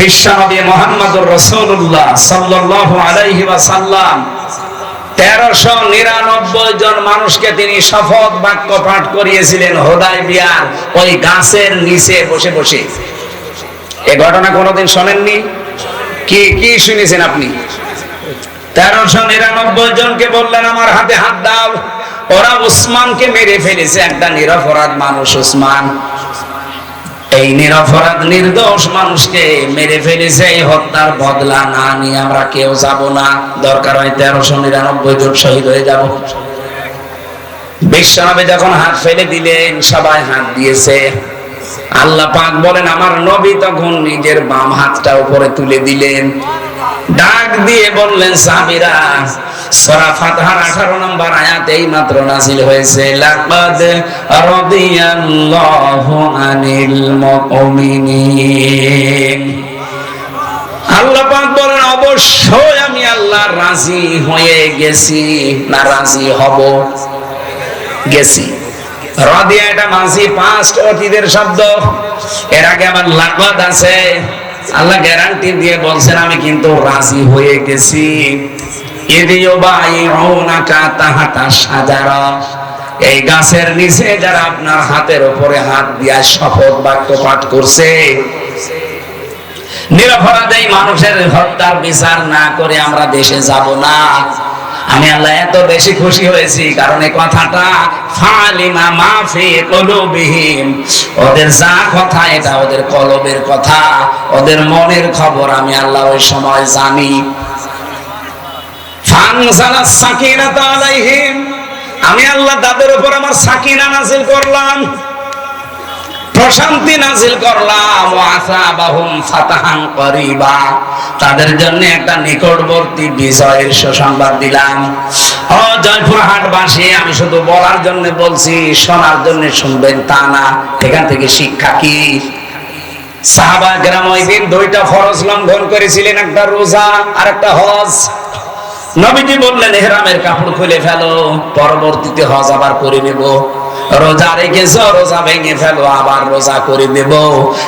বিশ্বনবী মুহাম্মদুর রাসূলুল্লাহ সাল্লাল্লাহু আলাইহি ওয়াসাল্লাম 1399 জন মানুষকে তিনি শপথ বাক্য পাঠ করিয়েছিলেন হুদায়বিয়ার ওই গাছের নিচে বসে বসে। এই ঘটনা কোনোদিন শোনেননি? কি কি শুনেছেন আপনি? 1399 জনকে বললেন আমার হাতে হাত দাও। ওরা উসমানকে মেরে ফেলেছে, একটা নিরপরাধ মানুষ উসমান। এই নিরপরাধ নির্দোষ মানুষকে মেরে ফেলেছে, এই হত্যার বদলা না নিয়ে আমরা কেউ যাব না। দরকার হয় 1399 জন শহীদ হয়ে যাব। বিশ্বনবী যখন হাত ফেলে দিলেন, সবাই হাত দিয়েছে। আল্লাহ পাক বলেন আমার নবী তখন নিজের বাম হাতটা উপরে তুলে দিলেন, ডাক দিয়ে বললেন সাহাবীরা, সূরা ফাতহার 18 নম্বর আয়াত এই মাত্র নাযিল হয়েছে, লাকাদ রাদিয়াল্লাহু আনিল মুমিনিন। আল্লাহ পাক বলেন অবশ্যই আমি আল্লাহ রাজি হয়ে গেছি, না রাজি হব, গেছি। রাদিয়া এটা মাঝি পাস্ট অতীতের শব্দ। এর আগে আবার লাকাদ আছে। আল্লাহ গ্যারান্টি দিয়ে বলছেন আমি কিন্তু রাজি হয়ে গেছি। এই গাছের নিচে যারা আপনার হাতের উপরে হাত দিয়া শপথ বাক্য পাঠ করছে, নিরপরাধ এই মানুষের হত্যার বিচার না করে আমরা দেশে যাব না। আমি আল্লাহ এত বেশি খুশি হয়েছি কারণ এই কথাটা ফালিমা মাফি কুলুবিহিম, ওদের যা কথা এটা ওদের কলবের কথা, ওদের মনের খবর আমি আল্লাহ ওই সময় জানি। ফানজালাস সাকিনাতু আলাইহিম, আমি আল্লাহ তাদের উপর আমার সাকিনা নাযিল করলাম, প্রশান্তি নাযিল করলাম। ওয়া আসাবাহুম ফাতাহান করিবা, তাদের জন্য একটা নিকটবর্তী বিজয়ের সুসংবাদ দিলাম। ও জয়পুরহাটবাসী, আমি শুধু বলার জন্য বলছি, শোনার জন্য শুনবেন তা না। এখান থেকে শিক্ষা কি? সাহাবা কেরাম ওই দিন দুইটা ফরজ লঙ্ঘন করেছিলেন, একটা রোজা আর একটা হজ। নবীজি বললেন ইহরামের কাপড় খুলে ফেলো, পরবর্তীতে হজ আবার করে নেব। রোজা রেখেছো, রোজা ভেঙে ফেলো, আবার রোজা করে দেব।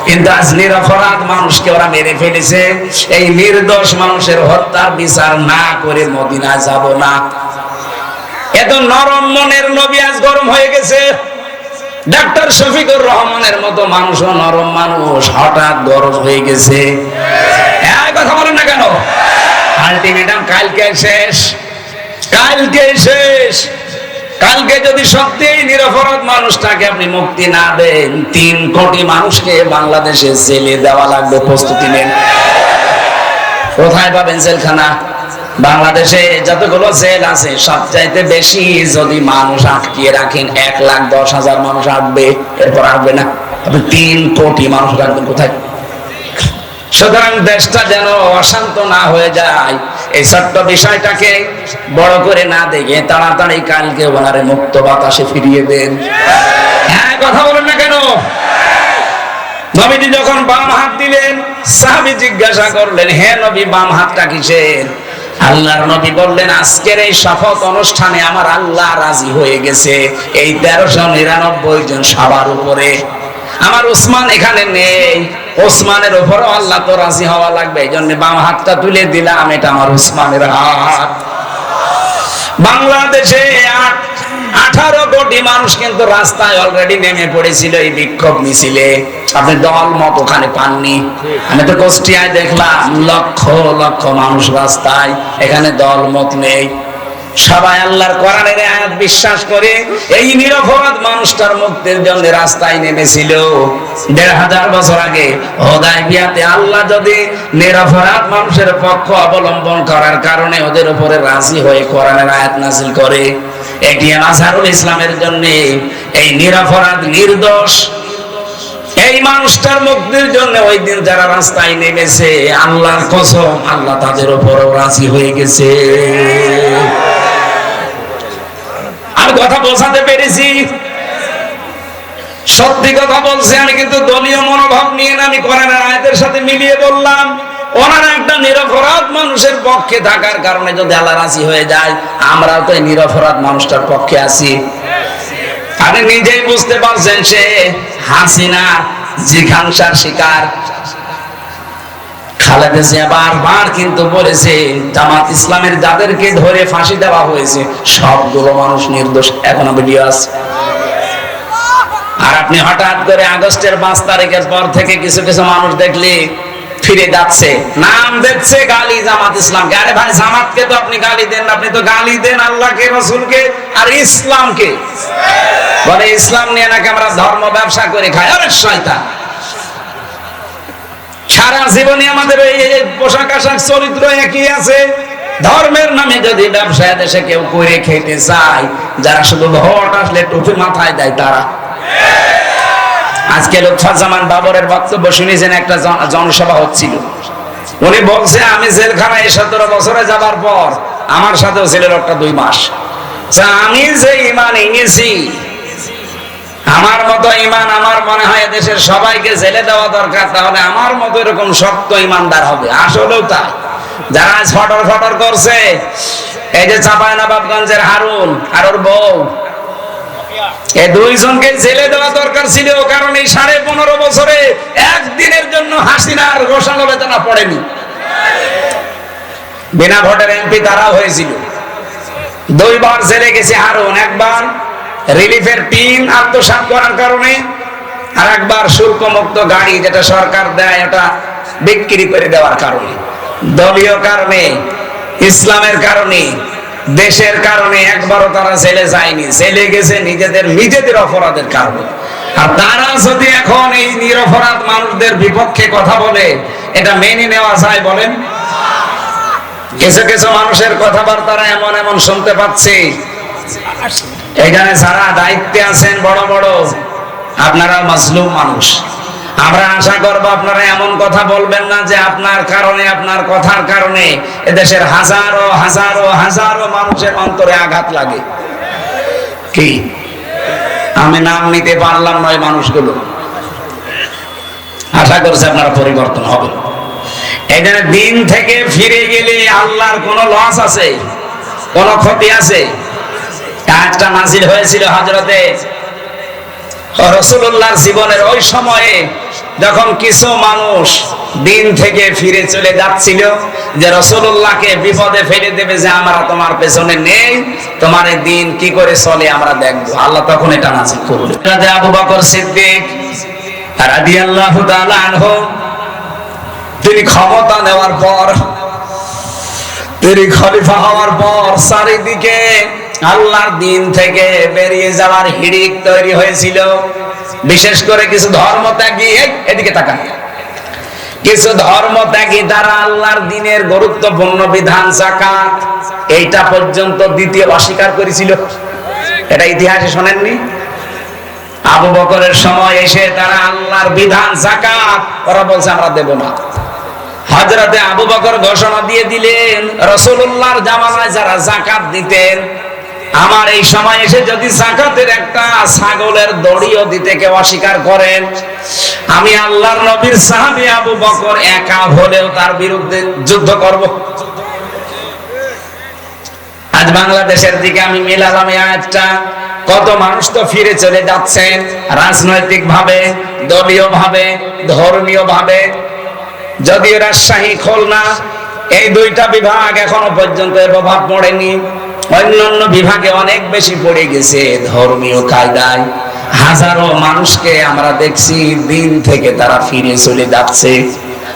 কিন্তু আজ নিরপরাধ মানুষকে ওরা মেরে ফেলেছে, এই নির্দোষ মানুষের হত্যার বিচার না করে মদিনায় যাব না। এত নরম মনের নবী আজ গরম হয়ে গেছে। ডাক্তার শফিকুর রহমানের মতো মানুষও নরম মানুষ, হঠাৎ গরম হয়ে গেছে। এই কথা বলেন না কেন? আলটিমেটাম কালকে শেষ, কালকে শেষ। কালকে যদি সত্যিই নিরপরাধ মানুষটাকে আপনি মুক্তি না দেন, 3 কোটি মানুষকে বাংলাদেশে জেলে দেওয়া লাগবে। প্রস্তুতি নেন। কোথায় পাবেন জেলখানা? বাংলাদেশে যতগুলো জেল আছে সবচাইতে বেশি যদি মানুষ আটকিয়ে রাখেন 1,10,000 মানুষ আসবে, এরপর আসবে না। আপনি 3 কোটি মানুষ রাখবেন কোথায়? সুতরাং দেশটা যেন অশান্ত না হয়ে যায়, এই ছোট্ট বিষয়টাকে বড় করে না দেখে তাড়াতাড়ি কালকে ওনারে মুক্ত বাতাসে ফিরিয়ে দেন। হ্যাঁ, কথা বলেন না কেন? নবীজি যখন বাম হাত দিলেন, সাহাবী জিজ্ঞাসা করলেন, হে নবী বাম হাতটা কিসের? আল্লাহর নবী বললেন আজকের এই শপথ অনুষ্ঠানে আমার আল্লাহ রাজি হয়ে গেছে এই 1399 জন সবার উপরে। আমার উসমান এখানে নেই, ওসমানের উপরও আল্লাহ তো রাজি হওয়া লাগবে, এই জন্য বাম হাতটা তুলে দিলাম, এটা আমার উসমানের হাত। বাংলাদেশে 18 কোটি মানুষ কিন্তু রাস্তায় অলরেডি নেমে পড়েছিল এই বিক্ষোভ মিছিলে। আপনি দল মত ওখানে পাননি। আমি তো কুষ্টিয়ায় দেখলাম লক্ষ লক্ষ মানুষ রাস্তায়, এখানে দল মত নেই। সবাই আল্লাহর কোরআনের আয়াত বিশ্বাস করে এই নিরপরাধ মানুষটার মুক্তির জন্য রাস্তায় নেমেছিল। 1500 বছর আগে হুদায়বিয়াতে আল্লাহ যদি নিরপরাধ মানুষের পক্ষ অবলম্বন করার কারণে ওদের উপরে রাজি হয়ে কোরআনের আয়াত নাযিল করে, এটি আজহারুল ইসলামের জন্য এই নিরপরাধ নির্দোষ এই মানুষটার মুক্তির জন্য ওই দিন যারা রাস্তায় নেমেছে, আল্লাহর কসম আল্লাহ তাদের উপরও রাজি হয়ে গেছে। আমি কথা বোঝাতে পেরেছি? সত্যি কথা বলছি আমি, কিন্তু দলীয় মনোভাব নিয়ে না, আমি কোরআনের আয়াতের সাথে মিলিয়ে বললাম। ওনারা একটা নিরপরাধ মানুষের পক্ষে থাকার কারণে যদি আল্লাহ রাজি হয়ে যায়, আমরাও তো এই নিরপরাধ মানুষটার পক্ষে আছি। আপনি নিজেই বুঝতে পারছেন সে হাসিনা জিঘাংসার শিকার। খালেদা জিয়া বারবার কিন্তু বলেছেন জামাত ইসলামের যাদেরকে ধরে ফাঁসি দেওয়া হয়েছে সবগুলো মানুষ নির্দোষ, এখনো ভিডিও আছে। আর আপনি হঠাৎ করে আগস্টের 5 তারিখের পর থেকে কিছু কিছু মানুষ দেখলে ফিরে যাচ্ছে, নাম দিচ্ছে গালি জামাত ইসলামকে। আরে ভাই, জামাতকে তো আপনি গালি দেন না, আপনি তো গালি দেন আল্লাহকে, রাসূলকে আর ইসলামকে। বলে ইসলাম নিয়ে নাকি আমরা ধর্ম ব্যবসা করে খাই। আরে শয়তান, সারা জীবনে আমাদের এই পোশাক আশাক চরিত্র একই আছে। ধর্মের নামে যদি ব্যবসা দেশে কেউ করে খেতে চায়, যারা শুধু ভোট আসলে টুপি মাথায় দেয় তারা। আজকে লুৎফুজ্জামান বাবরের বক্তব্য শুনেছেন, একটা জনসভা হচ্ছিল। উনি বলছে আমি জেলখানায় 17 বছরে যাবার পর আমার সাথেও ছিল লোকটা 2 মাস। আমি যে ঈমান এনেছি, আমার মতো ঈমান আমার মনে হয় দেশের সবাইকে জেলে দেওয়া দরকার, তাহলে আমার মতো এরকম শক্ত ঈমানদার হবে। আসলেও তাই। যারা ফটর ফটর করছে, এই যে চাঁপাইনবাবগঞ্জের হারুন আর ওর বউ, এই 2 জনকে জেলে দেওয়া দরকার ছিল, কারণ এই 15.5 বছরে একদিনের জন্য হাসিনার রোষানো বেদনা পড়েনি। বিনা ভোটের এমপি তারা হয়েছিল। 2 বার জেলে গেছে হারুন, একবার রিলিফের টিন আত্মসাৎ করার কারণে, আর একবার শুল্ক মুক্ত গাড়ি যেটা সরকার দেয় ওটা বিক্রি করে দেওয়ার কারণে। দলীয় কারণে, ইসলামের কারণে, দেশের কারণে একবারও তারা জেলে যায়নি। জেলে গেছে নিজেদের অপরাধের কারণে। আর তারা যদি এখন এই নিরপরাধ মানুষদের বিপক্ষে কথা বলে, এটা মেনে নেওয়া যায় বলেন? কিছু কিছু মানুষের কথাবার্তা এমন এমন শুনতে পাচ্ছি। এখানে যারা দায়িত্বে আছেন বড় বড়, আপনারা মাজলুম মানুষ। আমরা আশা করব আপনারা এমন কথা বলবেন না যে আপনার কারণে, আপনার কথার কারণে এদেশের হাজারো হাজারো হাজারো মানুষের অন্তরে আঘাত লাগে। কি আমি নাম নিতে পারলাম নয় মানুষগুলো। আশা করছি আপনারা পরিবর্তন হবে। এখানে দিন থেকে ফিরে গেলে আল্লাহর কোন লস আছে, কোন ক্ষতি আছে? আয়াতটা নাযিল হয়েছিল হযরতে রাসূলুল্লাহর জীবনের ওই সময়ে, যখন কিছু মানুষ দিন থেকে ফিরে চলে যাচ্ছিল, যে রাসূলুল্লাহকে বিপদে ফেলে দেবে, যে আমরা তোমার পেছনে নেই, তোমার এই দিন কি করে চলে আমরা দেখবো। আল্লাহ তখন এটা নাযিল করলেন। আবু বকর সিদ্দিক রাদিয়াল্লাহু তাআলা আনহু, তিনি ক্ষমতা নেওয়ার পর, তিনি খলিফা হওয়ার পর চারিদিকে আল্লাহর দিন থেকে বেরিয়ে যাওয়ার হিড়িক তৈরি হয়েছিল। বিশেষ করে কিছু ধর্মত্যাগী, এদিকে তাকান, কিছু ধর্মত্যাগী তারা আল্লাহর দিনের গুরুত্বপূর্ণ বিধান যাকাত এইটা পর্যন্ত দিতে অস্বীকার করেছিল। এটা ইতিহাসে শোনেননি? আবু বকরের সময় এসে তারা আল্লাহর বিধান যাকাত, ওরা বলছে আমরা দেব না। হযরতে আবু বকর ঘোষণা দিয়ে দিলেন, রাসূলুল্লাহর জামানায় যারা যাকাত দিতেন, আমার এই সময় এসে যদি যাকাতের একটা ছাগলের দড়িও দিতে কেউ অস্বীকার করেন, আমি আল্লাহর নবীর সাহাবী আবু বকর একা হলেও তার বিরুদ্ধে যুদ্ধ করব। আজ বাংলাদেশের দিকে আমি মিলালাম এই আয়াতটা। কত মানুষ তো ফিরে চলে যাচ্ছেন, রাজনৈতিক ভাবে, দলীয় ভাবে, ধর্মীয় ভাবে। যদিও রাজশাহী, খুলনা এই 2টা বিভাগ এখনো পর্যন্ত এর প্রভাব পড়েনি, অন্যান্য বিভাগে অনেক বেশি পড়ে গেছে ধর্মীয় কায়দায়। হাজারো মানুষকে আমরা দেখছি দিন থেকে তারা ফিরে চলে যাচ্ছে।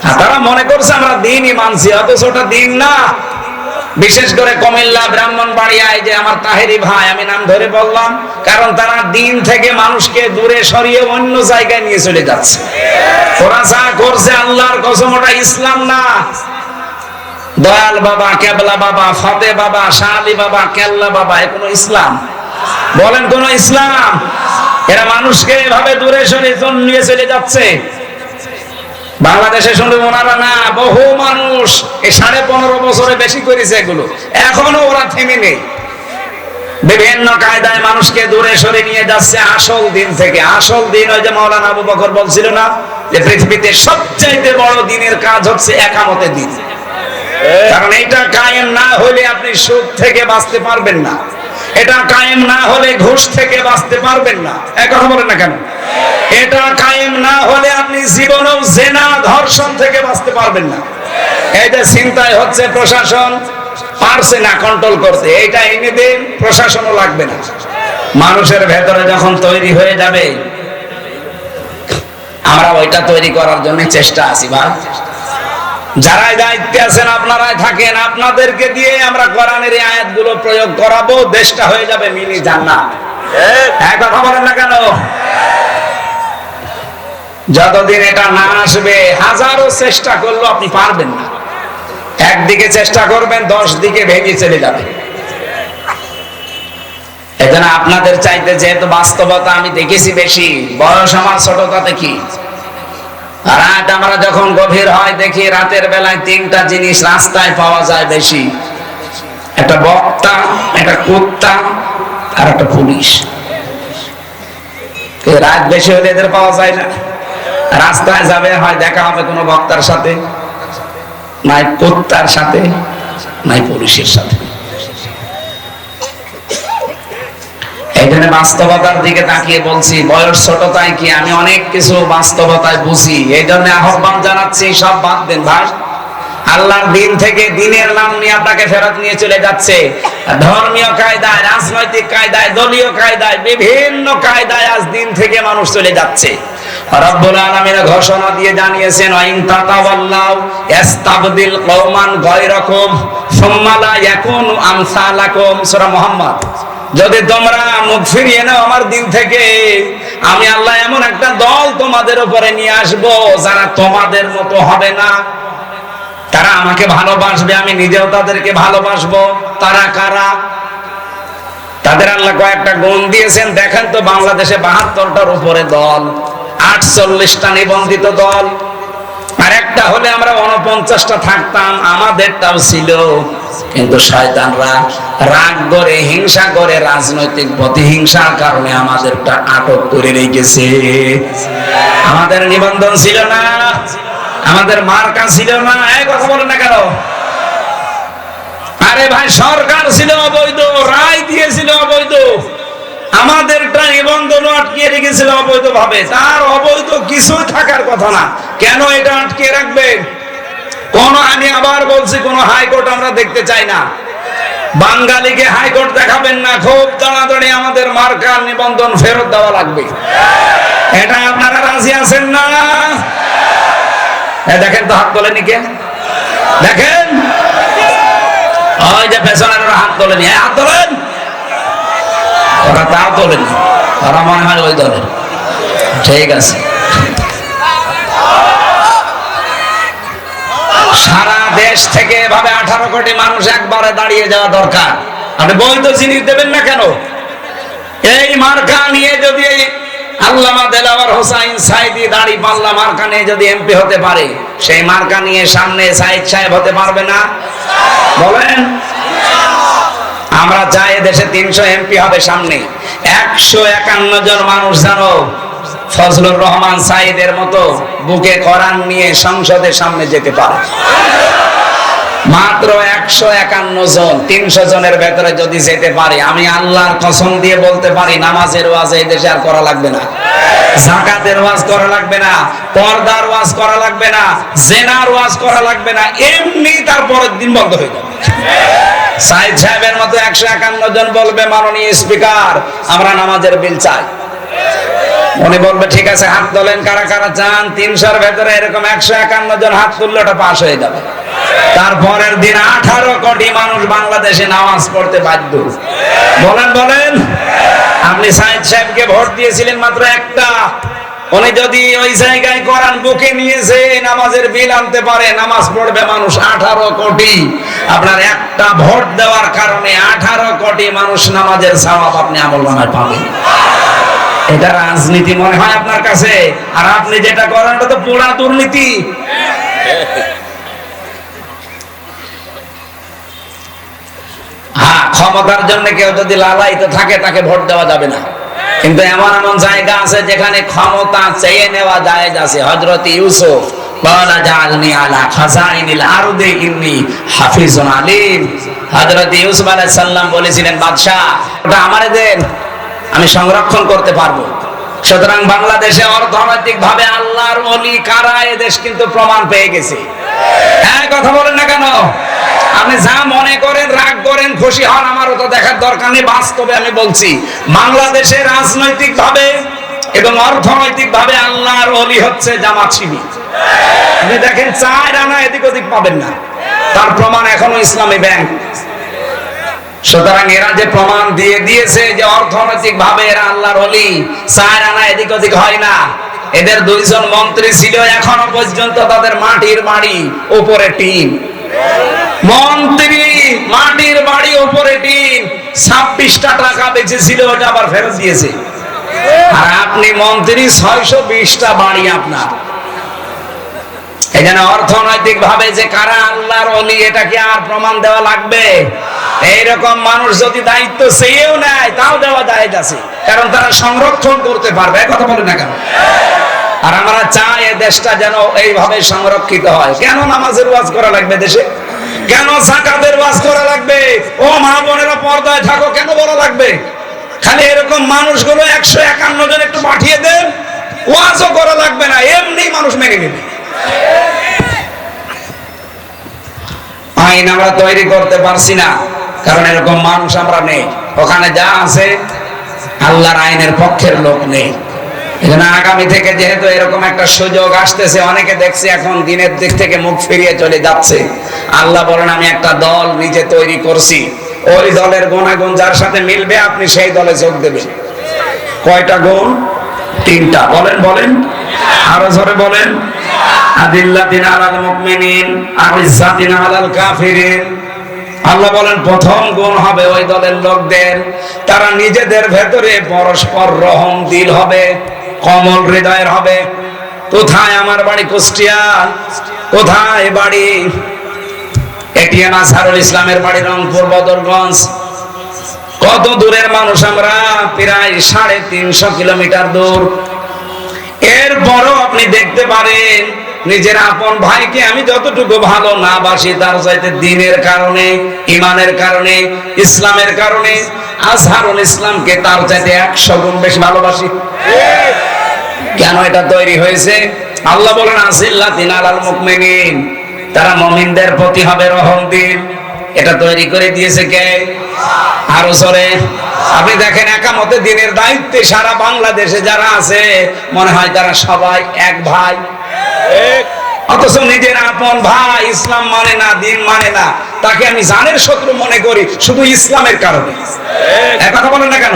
আর তারা মনে করছে আমরা দিনই মানছি, অথচ ওটা দিন না। বিশেষ করে কুমিল্লা, ব্রাহ্মণবাড়িয়ায় যে আমার তাহেরি ভাই, আমি নাম ধরে বললাম, কারণ তারা দিন থেকে মানুষকে দূরে সরিয়ে অন্য জায়গায় নিয়ে চলে যাচ্ছে। ওরা যা করছে আল্লাহর কসম ওটা ইসলাম না। দয়াল বাবা, কেবলা বাবা, ফতে বাবা, শাহ আলী বাবা, কেল্লা বাবা, এ কোনো ইসলাম? বলেন কোন ইসলাম? এরা মানুষকে এভাবে দূরে সরিয়ে নিয়ে চলে যাচ্ছে। বাংলাদেশে শুধু ওনারা না, বহু মানুষ এই 15.5 বছরে বেশি করেছে এগুলো, এখনো ওরা থেমে নেই। বিভিন্ন কায়দায় মানুষকে দূরে সরে নিয়ে যাচ্ছে আসল দিন থেকে। আসল দিন ওই যে মাওলানা আবু বকর বলছিল না, যে পৃথিবীতে সবচাইতে বড় দিনের কাজ হচ্ছে একামতের দিন। কারণ এটা কায়েম না হলে আপনি সুদ থেকে বাঁচতে পারবেন না, এটা কায়েম না হলে ঘুষ থেকে বাঁচতে পারবেন না। এক কথা বলেন না কেন? এটা কায়েম না হলে আপনি জীবনেও জিনা, ধর্ষণ থেকে বাঁচতে পারবেন না। এই যে চিন্তায় হচ্ছে, প্রশাসন পারছে না কন্ট্রোল করতে, এইটা এনে দিন, প্রশাসনও লাগবে না। মানুষের ভেতরে যখন তৈরি হয়ে যাবে, আমরা ওইটা তৈরি করার জন্য চেষ্টা আছি। ভাই যারাই দায়িত্বে আছেন আপনারাই থাকেন, আপনাদেরকে দিয়ে আমরা কোরআনের এই আয়াতগুলো প্রয়োগ করাবো, দেশটা হয়ে যাবে মিনি জান্নাত। এক কথা বলেন না কেন? যতদিন এটা না আসবে, হাজারো চেষ্টা করলেও আপনি পারবেন না। একদিকে চেষ্টা করবেন, 10 দিকে ভেঙে চলে যাবে। এজন্য আপনাদের চাইতে যেহেতু বাস্তবতা আমি দেখেছি বেশি, বয়স আমার ছোট, তাতে কি, রাত আমরা যখন গভীর হয় দেখি রাতের বেলায় 3টা জিনিস রাস্তায় পাওয়া যায় বেশি, একটা বক্তা, একটা কুত্তা, আর একটা পুলিশ। রাত বেশি হলে এদের পাওয়া যায় না। রাস্তায় যাবে, হয় দেখা হবে কোনো বক্তার সাথে, নাই কুত্তার সাথে, নাই পুলিশের সাথে। এই জন্য বাস্তবতার দিকে তাকিয়ে বলছি, বয়স ছোট তাই কি, আমি অনেক কিছু বাস্তবতায় বুঝি। এই জন্য আহ্বান জানাচ্ছি, সব বাদ দেন ভাই। আল্লাহর দিন থেকে, দিনের নাম নিয়ে আপনাকে ফেরত নিয়ে চলে যাচ্ছে। ধর্মীয় কায়দায়, রাজনৈতিক কায়দায়, দলীয় কায়দায়, বিভিন্ন কায়দায় আজ দিন থেকে মানুষ চলে যাচ্ছে। রব্বুল আলামিন ঘোষণা দিয়ে জানিয়েছেন, ওয়াইন তাতাওয়াল্লাউ ইস্তাবদিল কওমান গায়রাকুম সুম্মা লা ইয়াকুনু আমসালাকুম। সূরা মুহাম্মদ। যদি তোমরা মুখ ফিরিয়ে নাও আমার দিন থেকে, আমি আল্লাহ এমন একটা দল তোমাদের উপরে নিয়ে আসবো যারা তোমাদের মতো হবে না। তারা আমাকে ভালোবাসবে, আমি নিজেও তাদেরকে ভালোবাসবো। তারা কারা? তাদের আল্লাহ কয়েকটা গুণ দিয়েছেন। দেখেন তো, বাংলাদেশে 72টার উপরে দল, 48টা নিবন্ধিত দল, আর একটা হলে আমরা 49টা থাকতাম, আমাদেরটাও ছিল। কিন্তু শয়তানরা রাগ করে, হিংসা করে, রাজনৈতিক প্রতিহিংসার কারণে আমাদেরটা আটক করে রেখেছে। আমাদের নিবন্ধন ছিল না, আমাদের মার্কা ছিল না। এই কথা বলেন না কেন? আরে ভাই, সরকার ছিল অবৈধ, রায় দিয়েছিল অবৈধ, আমাদেরটা নিবন্ধন আটকে রেখেছিল অবৈধ ভাবে। তার অবৈধ কিছু থাকার কথা না, কেন এটা আটকে রাখবেন? কোন, আমি আবার বলছি, কোন হাইকোর্ট আমরা দেখতে চাই না। বাঙালিকে হাইকোর্ট দেখাবেন না, খুব তাড়াতাড়ি আমাদের মার্কার নিবন্ধন ফেরত দেওয়া লাগবে। এটা আপনারা রাজি আছেন না? দেখেন তো, হাত তোলেনি কে? দেখেন, ওই যে পেছনের হাত তোলেনি, হাত তোলেন। ওরা তাও তোলেনি, ওরা মনে হয় ওই দলের। ঠিক আছে, সারা দেশ থেকে এভাবে 18 কোটি মানুষ একবারে দাঁড়িয়ে যাওয়া দরকার। আপনি বৈধ জিনিস দেবেন না কেন? এই মার্কা নিয়ে যদি আল্লামা দেলাওয়ার হোসাইন সাইদি দাঁড়িপাল্লা মার্কা নিয়ে যদি এমপি হতে পারে, সেই মার্কা নিয়ে সামনে সাইদ সাহেব হতে পারবে না? বলেন। আমরা চাই দেশে 300 এমপি হবে সামনে। 151 জন মানুষ জানো ফজলুর রহমান সাইদের মতো বুকে কোরআন নিয়ে সংসদের সামনে যেতে পারে। মাত্র 151 জন। 300 জনের ভেতরে যদি যেতে পারে, আমি আল্লাহর কসম দিয়ে বলতে পারি, নামাজের ওয়াজ এই দেশে আর করা লাগবে না, যাকাতের ওয়াজ করা লাগবে না, পর্দার ওয়াজ করা লাগবে না, জিনার ওয়াজ করা লাগবে না, এমনি তার পরের দিন বন্ধ হয়ে যাবে। সাইদ সাহেবের মতো 151 জন বলবে, মাননীয় স্পিকার, আমরা নামাজের বিল চাই। উনি বলবে, ঠিক আছে, হাত তোলেন কারা কারা চান। 300-র ভেতরে এরকম 151 জন হাত তুললে ওটা পাস হয়ে যাবে। তারপরের দিন 18 কোটি মানুষ বাংলাদেশে নামাজ পড়তে বাধ্য। বলেন বলেন। আপনি সাইদ সাহেবকে ভোট দিয়েছিলেন মাত্র একটা। উনি যদি ওই জায়গায় কোরআন বুকে নিয়েছে, নামাজের বিল আনতে পারে, নামাজ পড়বে মানুষ 18 কোটি। আপনার একটা ভোট দেওয়ার কারণে 18 কোটি মানুষ নামাজের সওয়াব আপনি আমলনামায় পাবেন। এটা রাজনীতি মনে হয় আপনার কাছে? আর আপনি যেটা করেন ওটা তো পুরা দুর্নীতি। হ্যাঁ, ক্ষমতার জন্য কেউ যদি লালায়িত থাকে তাকে ভোট দেওয়া যাবে না। কিন্তু এমন এমন জায়গা আছে যেখানে ক্ষমতা চেয়ে নেওয়া জায়েজ আছে। হযরত ইউসুফ বলা জাআলনি আলা খাযাইনিল আরদি ইন্নী হাফিজুন আলীম। হযরত ইউসুফ আলাইহিস সালাম বলেছিলেন, বাদশা, ওটা আমারে দেন, আমি সংরক্ষণ করতে পারবো। সুতরাং বাংলাদেশে অর্থনৈতিক ভাবে আল্লাহর ওলি কারা, এদেশ কিন্তু প্রমাণ পেয়ে গেছে। হ্যাঁ, কথা বলেন না কেন? আপনি যা মনে করেন, রাগ করেন, খুশি হন, আমার ওটা দেখার দরকার নেই। বাস্তবে আমি বলছি, বাংলাদেশে রাজনৈতিক ভাবে এবং অর্থনৈতিক ভাবে আল্লাহর ওলি হচ্ছে জামাত শিবির। আপনি দেখেন 4 আনা এদিক ওদিক পাবেন না, তার প্রমাণ এখনো ইসলামী ব্যাংক। সুতরাং এরা যে প্রমাণ দিয়ে দিয়েছে যে অর্থনৈতিক ভাবে এরা আল্লাহর ওলি, 4 আনা এদিক ওদিক হয় না। এদের 2 জন মন্ত্রী ছিল, এখনো পর্যন্ত তাদের মাটির বাড়ি উপরে টিন। মন্ত্রী মাটির বাড়ি উপরে টিন, 26টা টাকা বেঁচেছিল, ওটা আবার ফেরত দিয়েছে। আর আপনি মন্ত্রী, 620টা বাড়ি আপনার। এখানে অর্থনৈতিক ভাবে যে কারা আল্লাহর ওলি, এটা কি আর প্রমাণ দেওয়া লাগবে? এইরকম মানুষ যদি দায়িত্ব চেয়েও নেয়, তাও দেওয়া জায়েজ আছে, কারণ তারা সংরক্ষণ করতে পারবে। কথা বলে না কেন? আর আমরা চাই এই দেশটা যেন এইভাবে সংরক্ষিত হয়। কেন নামাজের ওয়াজ করা লাগবে দেশে? কেন যাকাতের ওয়াজ করা লাগবে? ও মা বোনেরা পর্দায় থাকো কেন বলা লাগবে? খালি এরকম মানুষগুলো 151 জন একটু পাঠিয়ে দেন, ওয়াজও করা লাগবে না, এমনি মানুষ মেনে নেবে। আইন আমরা তৈরি করতে পারছি না, কারণ এরকম মানুষ আমরা নেই। ওখানে যা আছে আল্লাহর আইনের পক্ষের লোক নেই। এজন্য আগামী থেকে যেহেতু এরকম একটা সুযোগ আসতেছে, অনেকে দেখছি এখন দিনের দিক থেকে মুখ ফিরিয়ে চলে যাচ্ছে। আল্লাহ বলেন, আমি একটা দল নিজে তৈরি করছি, ওই দলের গুণাগুণ যার সাথে মিলবে আপনি সেই দলে যোগ দেবেন। কয়টা গুণ? 3টা। বলেন বলেন, আরো জোরে বলেন। আদিল্লাতিন আলাল মুমিনিন আইজ্জাতিন আলাল কাফিরিন। আল্লাহ বলেন, প্রথম গুণ হবে ওই দলের লোকদের, তারা নিজেদের ভেতরে পরস্পর রহম দিল হবে, কমল হৃদয়ের হবে। কোথায়? আমার বাড়ি কুষ্টিয়া। কোথায় বাড়ি? এটিএম আজহারুল ইসলামের বাড়ি রংপুর বদরগঞ্জ। কত দূরের মানুষ আমরা? প্রায় 350 কিলোমিটার দূর। এরপরও আপনি দেখতে পারেন নিজের আপন ভাইকে আমি যতটুকু ভালো না বাসি, তার চাইতে দ্বীনের কারণে, ঈমানের কারণে, ইসলামের কারণে আজহারুল ইসলামকে তার চাইতে 100 গুণ বেশি ভালোবাসি। কেন এটা তৈরি হয়েছে? আল্লাহ বলেন, আসিল্লাতিন আলাল মুমিনিন, তারা মুমিনদের প্রতি হবে রহমদিল। এটা তৈরি করে দিয়েছে কে? আরো জোরে। আপনি দেখেন, একামতে দিনের দায়িত্বে সারা বাংলাদেশে যারা আছে, মনে হয় তারা সবাই এক ভাই, অথচ নিজের আপন ভাই ইসলাম মানে না, দিন মানে না, তাকে আমি জানের শত্রু মনে করি শুধু ইসলামের কারণে। কথা বলেন না কেন?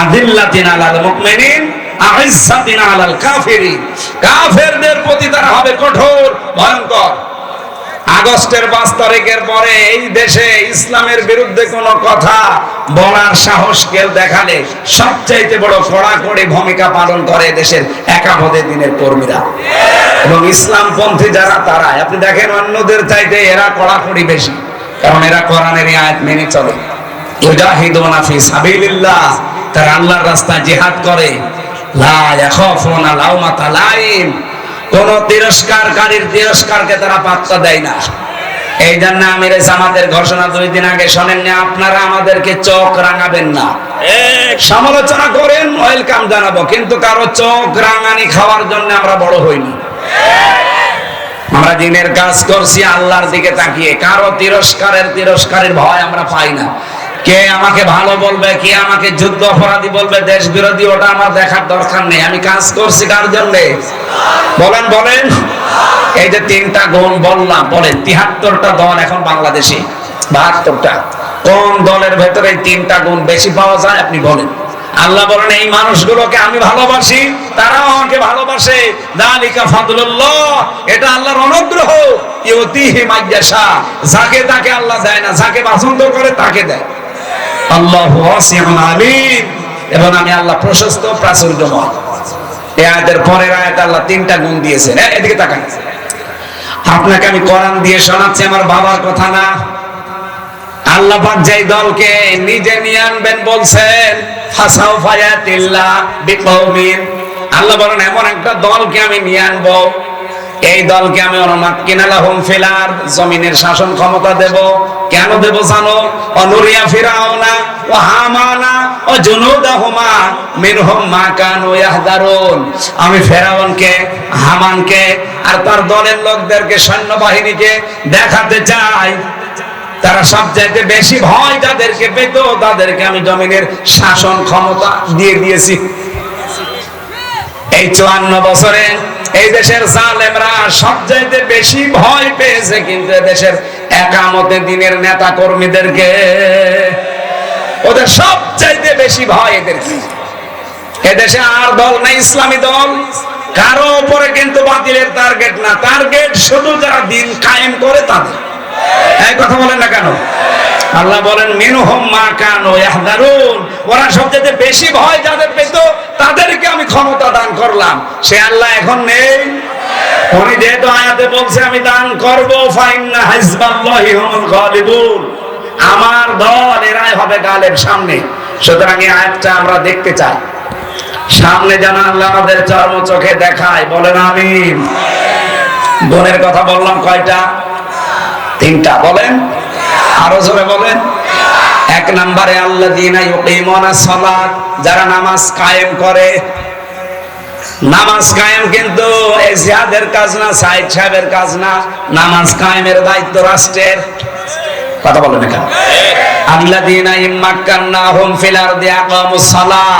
আদিল্লাতিন আলাল মুমিনিন আইজ্জাতিন আলাল কাফিরিন, কাফেরদের প্রতি তারা হবে কঠোর, ভয়ঙ্কর। আগস্টের 5 তারিখের পরে এই দেশে ইসলামের বিরুদ্ধে কোন কথা বলার সাহস কেউ দেখালে সবচাইতে বড় কড়াকড়ি ভূমিকা পালন করে দেশের একামতে দিনের কর্মীরা এবং ইসলামপন্থী যারা, তারা। আপনি দেখেন অন্যদের চাইতে এরা কড়াকড়ি বেশি, কারণ এরা কোরআনের আয়াত মেনে চলে। ইউজাহিদুনা ফি সাবিলিল্লাহ, তারা আল্লাহর রাস্তায় জিহাদ করে। লা ইয়াখাফুনা লাউমাতা লাইম, কোন তিরস্কারকারীর তিরস্কারকে তারা পাত্তা দেয় না। এই জন্য আমিরে জামাতের ঘোষণা 2 দিন আগে শোনেননি, আপনারা আমাদেরকে চোখ রাঙাবেন না। সমালোচনা করেন, ওয়েলকাম জানাবো, কিন্তু কারো চোখ রাঙানি খাওয়ার জন্য আমরা বড় হইনি। আমরা দিনের কাজ করছি আল্লাহর দিকে তাকিয়ে, কারো তিরস্কারের ভয় আমরা পাই না। কে আমাকে ভালো বলবে, কে আমাকে যুদ্ধ অপরাধী বলবে, দেশ বিরোধী, ওটা আমার দেখার দরকার নেই। আমি কাজ করছি কার জন্য? বলেন বলেন। এই যে 3টা গুণ বললাম, বলেন 73টা দল এখন বাংলাদেশে, 72টা। কোন দলের ভেতরে 3টা গুণ বেশি পাওয়া যায় আপনি বলেন? আল্লাহ বলেন, এই মানুষগুলোকে আমি ভালোবাসি, তারাও আমাকে ভালোবাসে। যালিকা ফাদলুল্লাহ, এটা আল্লাহর অনুগ্রহ। ইউতিহি মাইয়াশা, যাকে তাকে আল্লাহ দেয় না, যাকে পছন্দ করে তাকে দেয়। আল্লাহু ওয়াসিউন আলিম, এবং আমি আল্লাহ প্রশস্ত প্রাচুর্যময়। এই আয়াতের পরের আয়াতে আল্লাহ 3টা গুণ দিয়েছেন। এদিকে তাকান, আপনাকে আমি কোরআন দিয়ে শোনাচ্ছি, আমার বাবার কথা না। আল্লাহ পাক যেই দলকে নিজে নিয়ে আনবেন বলছেন, ফাসাউফা ইয়াতিল্লাহ বিকওমিন, আল্লাহ বলেন এমন একটা দলকে আমি নিয়ে আনবো, এই দলকে আমি অনুমাক্কিনা লাহুম ফিল আরদ, জমিনের শাসন ক্ষমতা দেব। কেন দেব জানো? অনুরিয়া ফিরাউনা ওয়া হামানা ওয়া জুনুদাহুমা মিনহুম মা কানু ইয়াহদারুন। আমি ফেরাউনকে, হামানকে আর তার দলের লোকদেরকে, সৈন্যবাহিনীকে দেখাতে চাই তারা সবচাইতে বেশি ভয় যাদেরকে পেত তাদেরকে আমি জমিনের শাসন ক্ষমতা দিয়ে দিয়েছি। এই 54 বছরে এই দেশের জালেমরা সবচাইতে বেশি ভয় পেয়েছে কিন্তু দেশের একামতে দিনের নেতা কর্মীদেরকে। ওদের সবচাইতে বেশি ভয় এদেরকে। এদেশে আর দল নেই ইসলামী দল, কারো উপরে কিন্তু বাতিলের টার্গেট না, টার্গেট শুধু যারা দিন কায়েম করে তাদের। এই কথা বলেন না কেন? আল্লাহ বলেন মিনহুম মা কানু ইয়াহদারুন, ওরা সবচেয়ে বেশি ভয় যাদের পেত তাদেরকে আমি ক্ষমতা দান করলাম। সে আল্লাহ এখন নেই। উনি যেহেতু আয়াতে বলছে আমি দান করব, ফাইন্না হিজবাল্লাহি হুমুল গালিবুন, আমার দল এরাই হবে গালেব সামনে। সুতরাং এই আয়াতটা আমরা দেখতে চাই, সামনে যেন আল্লাহ আমাদের চর্ম চোখে দেখায়। বলেন আমিন। গুণের কথা বললাম কয়টা? 3টা। বলেন আরো জোরে বলেন। 1 নম্বরে আল্লাযীনা ইউকিমুনাস সালাত, যারা নামাজ কায়েম করে। নামাজ কায়েম কিন্তু এই জিহাদের কাজ না, সাইদ সাহেবের কাজ না। নামাজ কায়েমের দায়িত্ব রাষ্ট্রের। কথা বলেন এখানে। আল্লাযীনা ইম্মাক্কান্নাহুম ফিল আরদি আকামুস সালাহ,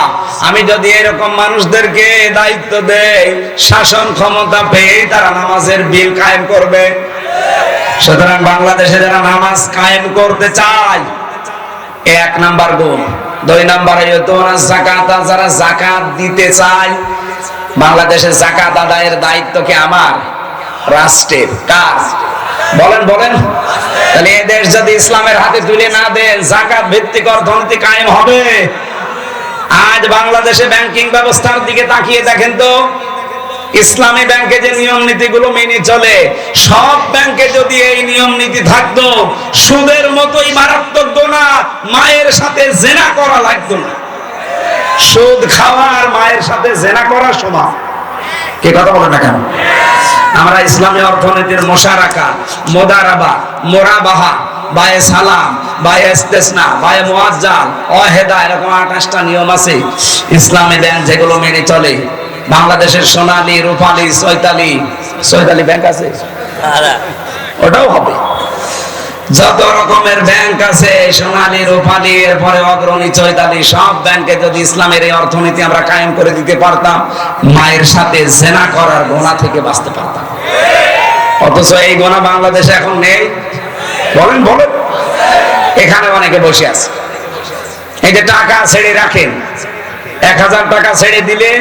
আমি যদি এরকম মানুষদেরকে দায়িত্ব দেই, শাসন ক্ষমতা পেয়ে তারা নামাজের বিল কায়েম করবে। সুতরাং বাংলাদেশে যারা নামাজ কায়েম করতে চায়, 1 নাম্বার গুণ। 2 নম্বরে যাকাত, যারা যাকাত দিতে চায়। বাংলাদেশে যাকাত আদায়ের দায়িত্ব কি আমার? রাষ্ট্রের। কাজ বলেন বলেন। তাহলে এই দেশ যদি ইসলামের হাতে তুলে না দেন, যাকাত ভিত্তিক অর্থনীতি কায়েম হবে? আজ বাংলাদেশে ব্যাংকিং ব্যবস্থার দিকে তাকিয়ে দেখেন তো, ইসলামী ব্যাংকে যে নিয়ম নীতিগুলো মেনে চলে, সব ব্যাংকে যদি এই নিয়ম নীতি থাকতো, সুদের মতোই মারাত্মক গুনাহ মায়ের সাথে জেনা করা লাগতো না। সুদ খাওয়া আর মায়ের সাথে জেনা করা সমান। কে কথা বলে না কেন? আমরা ইসলামী অর্থনীতির মুশারাকা, মুদারাবা, মুরাবাহা, বায়ে সালাম, বায়ে ইস্তেসনা, বায়ে মুআজ্জাল, ওয়াহিদা, এরকম 28টা নিয়ম আছে ইসলামী ব্যাংক যেগুলো মেনে চলে। বাংলাদেশের সোনালী, রূপালী, চৈতালি ব্যাংক আছে, ওটাও হবে। যত রকমের ব্যাংক আছে, সোনালী, রূপালী, এরপরে অগ্রণী, চৈতালি, সব ব্যাংকে যদি ইসলামের এই অর্থনীতি আমরা কায়েম করে দিতে পারতাম, মায়ের সাথে জেনা করার গোনা থেকে বাঁচতে পারতাম। অথচ এই গোনা বাংলাদেশে এখন নেই। বলেন বলেন। এখানে অনেকে বসে আছে, এই যে টাকা ছেড়ে রাখেন, 1000 টাকা ছেড়ে দিলে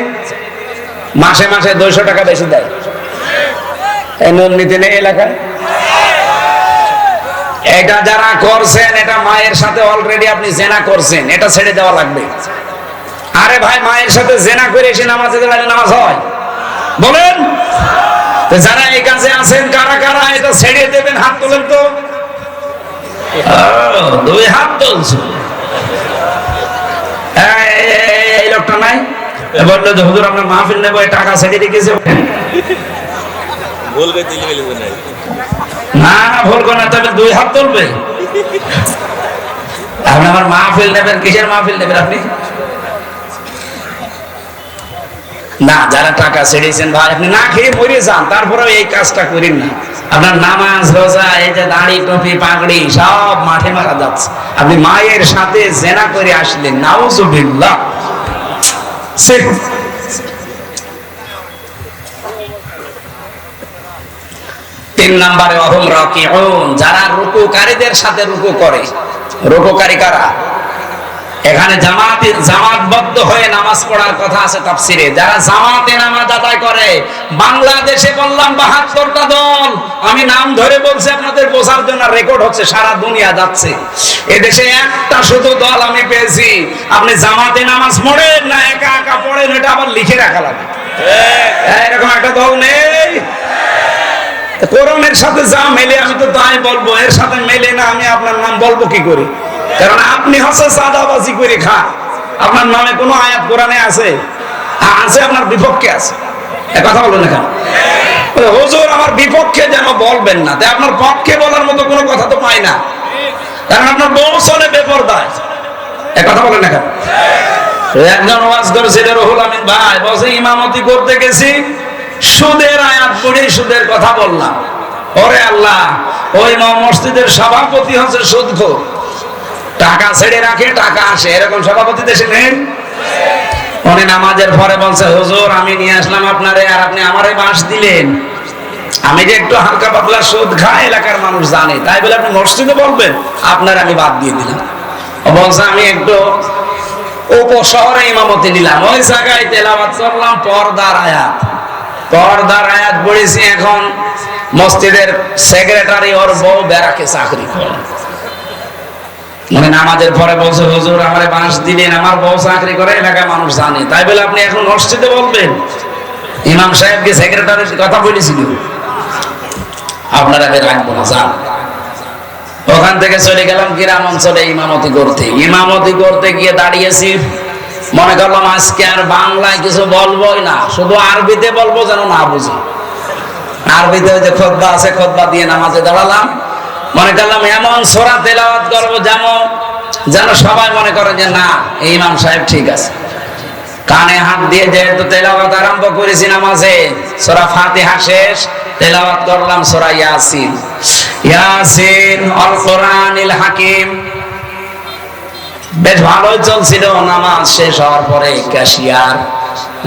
মাসে মাসে 200 টাকা বেশি দেয়। এই নিয়ম নীতি নেই এলাকায়। এটা যারা করছেন, এটা মায়ের সাথে অলরেডি আপনি জেনা করছেন, এটা ছেড়ে দেওয়া লাগবে। আরে ভাই, মায়ের সাথে জেনা করে এসে নামাজে দাঁড়ালে নামাজ হয়? বলেন। যারা এই কাজে আছেন, কারা কারা এটা ছেড়ে দেবেন? হাত তোলেন তো। 2 হাত তুলছে। এই লোকটা নাই, বললো যে হুজুর আপনার মাহফিল নেবো, টাকা ছেড়ে রেখেছে। না বলবো না, তবে 2 হাত তুলবে। আপনি আমার মাহফিল নেবেন, কিসের মাহফিল নেবেন আপনি? না, যারা টাকা ছেড়েছেন ভাই, আপনি না খেয়ে মরে যান, তারপরেও এই কাজটা করেন না। আপনার নামাজ, রোজা, এই যে দাড়ি, টুপি, পাগড়ি সব মাঠে মারা যাচ্ছে। আপনি মায়ের সাথে জেনা করে আসলেন, নাউজুবিল্লাহ। 3 নম্বরে অহুম রাকিউন, যারা রুকুকারীদের সাথে রুকু করে। রুকুকারী কারা? এখানে জামাতবদ্ধ হয়ে নামাজ পড়ার কথা আছে তাফসিরে। যারা জামাতে নামাজ আদায় করে, বাংলাদেশে বললাম 72টা দল, আমি নাম ধরে বলছি আপনাদের বোঝার জন্য, রেকর্ড হচ্ছে, সারা দুনিয়া যাচ্ছে। এদেশে একটা শুধু দল আমি পেয়েছি, আপনি জামাতে নামাজ পড়েন না একা একা পড়েন, এটা আবার লিখে রাখা লাগে। এরকম একটা দল নেই। কোরআনের সাথে যা মেলে আমি তো তাই বলবো, এর সাথে মেলে না আমি আপনার নাম বলবো কি করে? কারণ আপনি হচ্ছে সাদাবাজি করে খান। আপনার নামে কোনো আয়াত কোরআনে আছে? আছে, আপনার বিপক্ষে আছে। কথা বলুন না কেন? হুজুর আমার বিপক্ষে যেন বলবেন না, তাই আপনার পক্ষে বলার মতো কোনো কথা তো পাই না, কারণ আপনার বউ চলে বেপরদায়। এ কথা বলেন না কেন? একজন ওয়াজ করেছিল রুহুল আমিন ভাই, বসে ইমামতি করতে গেছি, সুদের আয়াত পড়ে সুদের কথা বললাম। ওরে আল্লাহ, ওই মসজিদের সভাপতি হচ্ছে সুদখোর, টাকা ছেড়ে রাখে টাকা আসে, এরকম সভাপতি দেশে নেন। উনি নামাজের পরে বলছে, হুজুর আমি নিয়ে আসলাম আপনারে, আর আপনি আমারে বাঁশ দিলেন। আমি যে একটু হালকা পাতলা সুদ খাই, এলাকার মানুষ জানে, তাই বলে আপনি মসজিদে বলবেন? আপনার আমি বাদ দিয়ে দিলাম। ও বলছে আমি একটু উপশহরে ইমামতি নিলাম, ওই জায়গায় তেলাওয়াত করলাম পর্দার আয়াত, পর্দার আয়াত পড়েছি। এখন মসজিদের সেক্রেটারি ওর বউ ব্যারাকে চাকরি করে, মানে নামাজের পরে বলছে হুজুর আমারে বাঁশ দিলেন, আমার বউ চাকরি করে, এলাকার মানুষ জানে, তাই বলে আপনি এখন মসজিদে বলবেন? ইমাম সাহেবকে সেক্রেটারির কথা বলেছিল। আপনারা রাখবো না, যান। ওখান থেকে চলে গেলাম গ্রাম অঞ্চলে ইমামতি করতে। ইমামতি করতে গিয়ে দাঁড়িয়েছি, মনে করলাম আজকে আর বাংলায় কিছু বলবোই না, শুধু আরবিতে বলবো যেন না বুঝি। আরবিতে ওই যে খুতবা আছে, খুতবা দিয়ে নামাজে দাঁড়ালাম। মনে করলাম এমন সূরা তেলাওয়াত করবো যেন সবাই মনে করে যে না, এই ইমাম সাহেব ঠিক আছে। কানে হাত দিয়ে যেহেতু তেলাওয়াত আরম্ভ করেছি নামাজে, সূরা ফাতিহা শেষ, তেলাওয়াত করলাম সূরা ইয়াসিন। ইয়াসিন আল কোরআনিল হাকিম। বেশ ভালোই চলছিল। নামাজ শেষ হওয়ার পরে ক্যাশিয়ার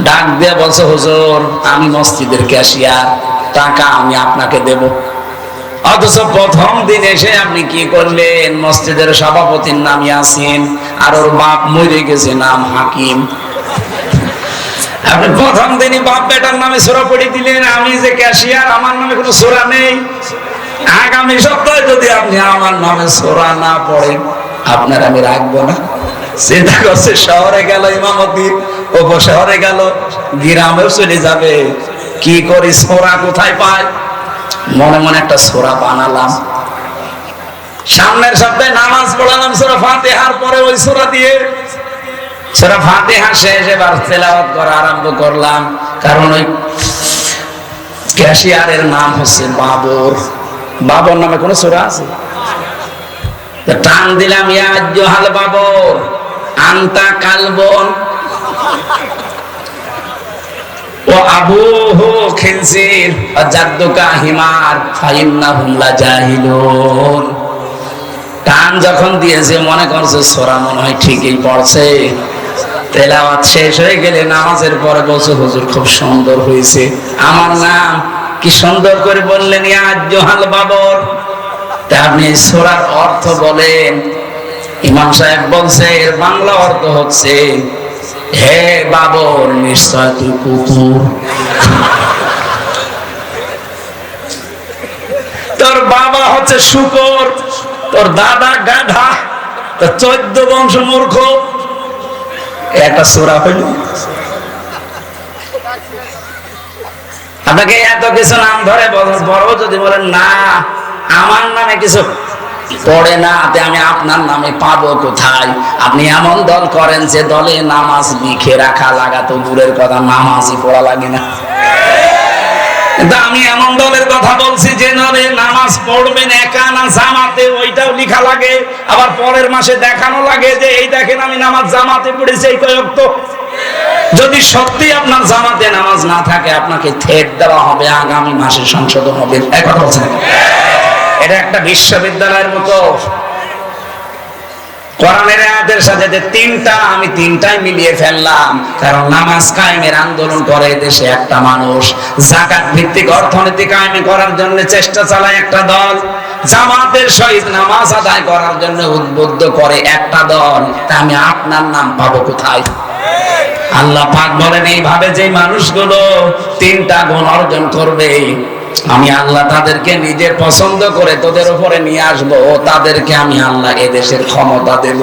ডাক দিয়ে বলছে, হুজুর আমি মসজিদের ক্যাশিয়ার, টাকা আমি আপনাকে দেব। অথচ প্রথম দিন এসে আপনি কি করলেন? মসজিদের সভাপতির নাম ইয়াসিন, আর ওর বাপ মরে গেছে, নাম হাকিম। আপনি প্রথম দিনই বাপ বেটার নামে সূরা পড়ে দিলেন। আমি যে ক্যাশিয়ার, আমার নামে কোনো সূরা নেই। আগামী সপ্তাহে যদি আপনি আমার নামে সূরা না পড়েন, আপনার আমি রাখবো না। চিন্তা করছে, শহরে গেল ইমামতি, উপশহরে গেল, গ্রামেও চলে যাবে, কি করি সূরা কোথায় পায়? মনে মনে একটা সূরা বানালাম। সামনের সপ্তাহে নামাজ পড়ালাম সূরা ফাতিহার পরে ওই সূরা দিয়ে। সূরা ফাতিহা শেষ, এবার তেলাওয়াত করা আরম্ভ করলাম। কারণ ওই ক্যাশিয়ারের নাম হচ্ছে বাবর। বাবর নামে কোন সূরা আছে? টান দিলাম, ইয়া আইয়ুহাল বাবর আনতা কালবন ও আবুহু খিনজির ওয়া জাদ্দুকা হিমার ফাইন্নাহুম লাজাহিলুন। টান যখন দিয়েছে মনে করছে সূরা মনে হয় ঠিকই পড়ছে। তেলাওয়াত শেষ হয়ে গেলে নামাজের পরে বলছে, হুজুর খুব সুন্দর হয়েছে, আমার নাম কি সুন্দর করে বললেন, ইয়া আইয়ুহাল বাবর। তা আপনি এই সূরার অর্থ বলেন। ইমাম সাহেব বলছে, এর বাংলা অর্থ হচ্ছে, হে বাবর নিশ্চয় তুই কুকুর। তোর বাবা হচ্ছে শূকর, তোর দাদা গাধা, তোর 14 বংশ মূর্খ। একটা সূরা হইল। আপনাকে এত কিছু নাম ধরে বড় যদি বলেন না আমার নামে কিছু পড়ে না, আমি আপনার নামে পাবো কোথায়? আপনি এমন দল করেন যে দলে নামাজ লিখে রাখা লাগাতো দূরের কথা, নামাজই পড়া লাগে না। কিন্তু আমি এমন দলের কথা বলছি যে দলে নামাজ পড়বেন একা না জামাতে, ওইটাও লেখা লাগে। আবার পরের মাসে দেখানো লাগে যে এই দেখেন আমি নামাজ জামাতে পড়েছি এই কয়েক। তো যদি সত্যি আপনার জামাতে নামাজ না থাকে, আপনাকে থেট দেওয়া হবে, আগামী মাসে সংশোধন হবে। এই কথা বলছেন? এটা একটা বিশ্ববিদ্যালয়ের মতো। কোরআনের আয়াতের সাথে যে তিনটা, আমি তিনটাই মিলিয়ে ফেললাম। কারণ নামাজ কায়েমের আন্দোলন করে দেশে একটা মানুষ, যাকাত ভিত্তিক অর্থনীতি কায়েম করার জন্য চেষ্টা চালায় একটা দল, জামাতের সহিত নামাজ আদায় করার জন্য উদ্বুদ্ধ করে একটা দল। তা আমি আপনার নাম পাবো কোথায়? আল্লাহ পাক বলেন, এইভাবে যে মানুষগুলো তিনটা গুণ অর্জন করবে, আমি আল্লাহ তাদেরকে নিজের পছন্দ করে তোদের উপরে নিয়ে আসবো, তাদেরকে আমি আল্লাহ এদেশের ক্ষমতা দেব।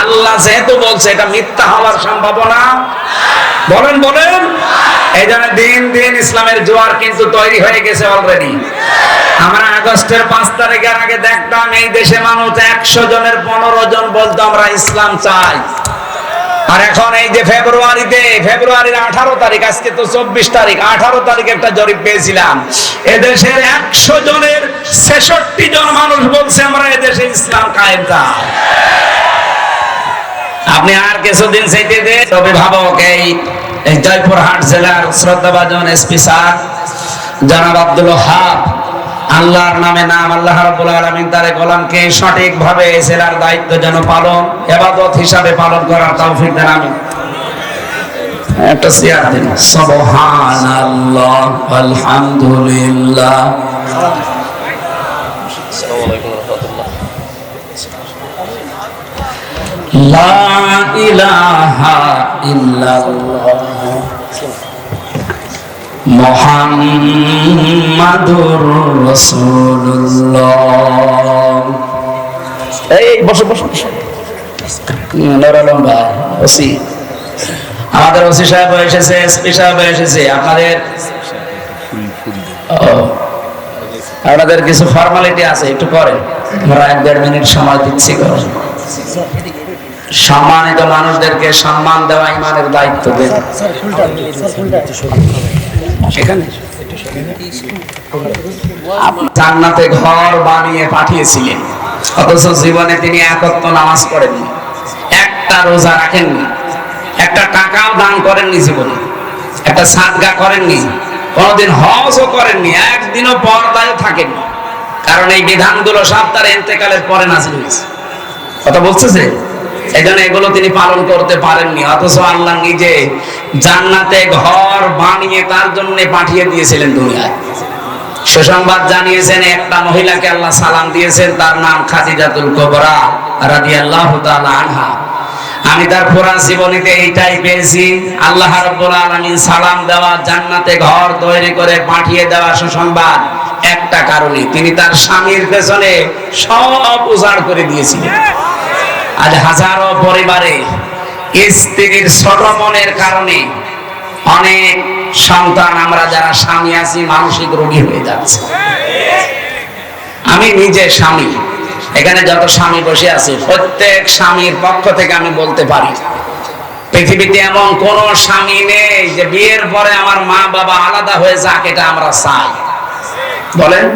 আল্লাহ যেহেতু বলছে, এটা মিথ্যা হওয়ার সম্ভাবনা বলেন বলেন। এই জন্য দিন দিন ইসলামের জোয়ার কিন্তু তৈরি হয়ে গেছে অলরেডি। আমরা আগস্টের 5 তারিখের আগে দেখতাম এই দেশে মানুষ 100 জনের 15 জন বলতো আমরা ইসলাম চাই। আর এখন এই যে ফেব্রুয়ারির 18 তারিখ, আজকে তো 24 তারিখ, 18 তারিখে একটা জরিপ পেয়েছিলাম, এদেশের 100 জনের 66 জন মানুষ বলছে আমরা এদেশে ইসলাম কায়েম চাই। আপনি আর কিছুদিন চাইতে দেন, অভিভাবক এই জয়পুরহাট জেলার শ্রদ্ধাভাজন এসপি স্যার জনাব আব্দুল ওয়াহাব, আল্লাহর নামে নাম, আল্লাহ রাব্বুল আলামিন তার গোলামকে সঠিকভাবে এই জেলার দায়িত্ব যেন পালন, ইবাদত হিসাবে পালন করার তৌফিক দেন। আমিন। একটা সিয়ার দিন, সুবহানাল্লাহ আলহামদুলিল্লাহ। আসসালামু আলাইকুম ওয়া রাহমাতুল্লাহ। লা ইলাহা ইল্লাল্লাহ মুহাম্মাদুর রাসূলুল্লাহ। এই বসো বসো বসো। নরলম ভাই ওসি, আমাদের ওসি সাহেব এসেছে, এসপি সাহেব এসেছে। আপনাদের কিছু ফর্মালিটি আছে, একটু করেন। আমরা 1-1.5 মিনিট সময় দিচ্ছি। সম্মানিত মানুষদেরকে সম্মান দেওয়া ইমানের দায়িত্ব দেন। জান্নাতে ঘর বানিয়ে পাঠিয়েছিলেন, অথচ জীবনে তিনি একত্ব নামাজ পড়েননি, একটা রোজা রাখেননি, একটা টাকাও দান করেননি, জীবনে একটা সাদগা করেননি, কোনদিন হজও করেননি, একদিনও পর্দায় থাকেননি। কারণ এই বিধানগুলো সব তার ইন্তেকালের পরে নাযিল হয়েছে। কথা বলতেছে, এই জন্য এগুলো তিনি পালন করতে পারেননি। অথচ আল্লাহ নিজে জান্নাতে ঘর বানিয়ে তার জন্য পাঠিয়ে দিয়েছিলেন দুনিয়ায়। সুসংবাদ জানিয়েছেন একটা মহিলাকে আল্লাহ সালাম দিয়েছেন, তার নাম খাদিজাতুল কুবরা রাদিয়াল্লাহু তাআলা আনহা। আমি তার পুরা জীবনীতে এইটাই পেয়েছি, আল্লাহ রাব্বুল আলামিন সালাম দেওয়া, জান্নাতে ঘর তৈরি করে পাঠিয়ে দেওয়া সুসংবাদ একটা কারণে, তিনি তার স্বামীর পেছনে সব উজাড় করে দিয়েছিলেন। আজ হাজারো পরিবারে স্ত্রীর ছোট মনের কারণে অনেক সন্তান, আমরা যারা স্বামী আছি, মানসিক রোগী হয়ে যাচ্ছে। আমি নিজে স্বামী, এখানে যত স্বামী বসে আছে প্রত্যেক স্বামীর পক্ষ থেকে আমি বলতে পারি, পৃথিবীতে এমন কোন স্বামী নেই যে বিয়ের পরে আমার মা বাবা আলাদা হয়ে যাক, এটা আমরা চাই। বলেন,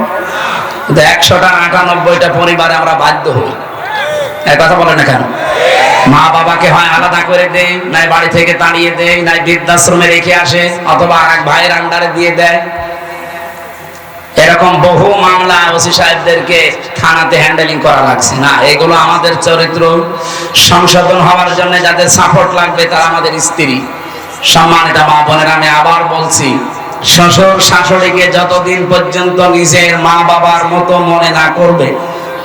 100টা 98টা পরিবারে আমরা বাধ্য হই। এক কথা বলে না কেন? মা বাবাকে হয় আলাদা করে দেয়, নাই বাড়ি থেকে তাড়িয়ে দেয়, নাই বৃদ্ধাশ্রমে রেখে আসে, অথবা আর এক ভাইয়ের আন্ডারে দিয়ে দেয়। এরকম বহু মামলা ওসি সাহেবদেরকে থানাতে হ্যান্ডেলিং করা লাগছে। না, এগুলো আমাদের চরিত্র সংশোধন হওয়ার জন্য যাদের সাপোর্ট লাগবে তারা আমাদের স্ত্রী। সম্মানিত মা বোনেরা, আমি আবার বলছি, শ্বশুর শাশুড়িকে যতদিন পর্যন্ত নিজের মা বাবার মতো মনে না করবে,